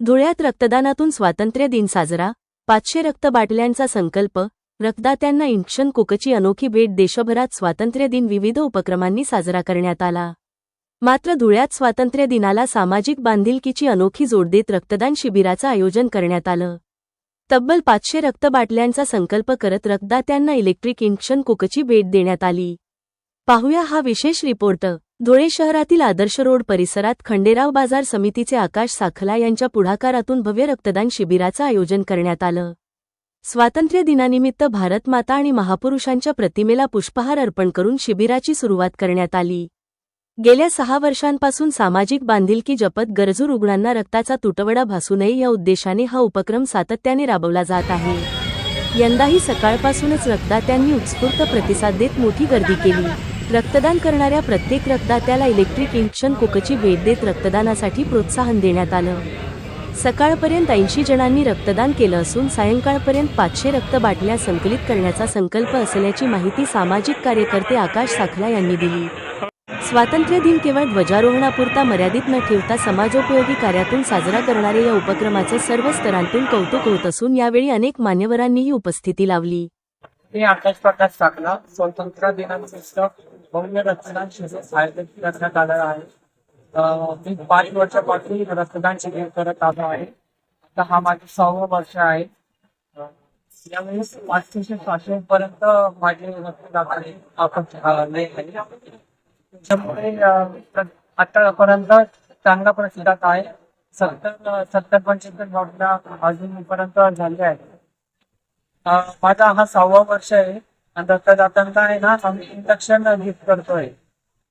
धुळ्यात रक्तदानातून स्वातंत्र्य दिन साजरा, 500 रक्तबाटल्यांचा संकल्प, रक्तदात्यांना इंजेक्शन कोकची अनोखी भेट. देशभरात स्वातंत्र्य दिन विविध उपक्रमांनी साजरा करण्यात आला. मात्र धुळ्यात स्वातंत्र्य दिनाला सामाजिक बांधिलकीची अनोखी जोड देत रक्तदान शिबिराचं आयोजन करण्यात आलं. तब्बल 500 रक्तबाटल्यांचा संकल्प करत रक्तदात्यांना इलेक्ट्रिक इंजेक्शन कोकची भेट देण्यात आली. पाहूया हा विशेष रिपोर्ट. धुळे शहरातील आदर्श रोड परिसरात खंडेराव बाजार समितीचे आकाश साखला यांच्या पुढाकारातून भव्य रक्तदान शिबिराचं आयोजन करण्यात आलं. स्वातंत्र्य दिनानिमित्त भारतमाता आणि महापुरुषांच्या प्रतिमेला पुष्पहार अर्पण करून शिबिराची सुरुवात करण्यात आली. गेल्या 6 वर्षांपासून सामाजिक बांधिलकी जपत गरजू रुग्णांना रक्ताचा तुटवडा भासू नये या उद्देशाने हा उपक्रम सातत्याने राबवला जात आहे. यंदाही सकाळपासूनच रक्तदात्यांनी उत्स्फूर्त प्रतिसाद देत मोठी गर्दी केली. रक्तदान करणाऱ्या प्रत्येक रक्तदात्याला इलेक्ट्रिक इंजेक्शन कोकची भेट देत रक्तदानासाठी प्रोत्साहन देण्यात आलं. सकाळपर्यंत 80 जणांनी रक्तदान केलं असून सायंकाळपर्यंत 500 रक्तबाटल्या संकलित करण्याचा संकल्प असल्याची माहिती सामाजिक कार्यकर्ते आकाश साखला यांनी दिली. स्वातंत्र्य दिन केवळ ध्वजारोहणापुरता मर्यादित न ठेवता समाजोपयोगी कार्यातून साजरा करणारे या उपक्रमाचं सर्व स्तरांतून कौतुक होत असून यावेळी अनेक मान्यवरांनीही उपस्थिती लावली. मी आकाश प्रकाश साखला. स्वातंत्र्य दिनानिमित्त भव्य रक्तदान शिबिर आयोजित करण्यात आलं आहे. मी 5 वर्षापासून रक्तदान शिबिर करत आलो आहे. आता हा माझं 6वं वर्ष आहे. यावेळेस 500-700 पर्यंत माझे रक्तदान त्यामुळे आतापर्यंत चांगला प्रतिसाद आहे. 70-75 बाटल्या अजूनपर्यंत झाल्या आहेत. माझा हा 6वं वर्ष आहे आणि रक्तदात्यांना आहे ना आम्ही इंजेक्शन गिफ्ट करतोय.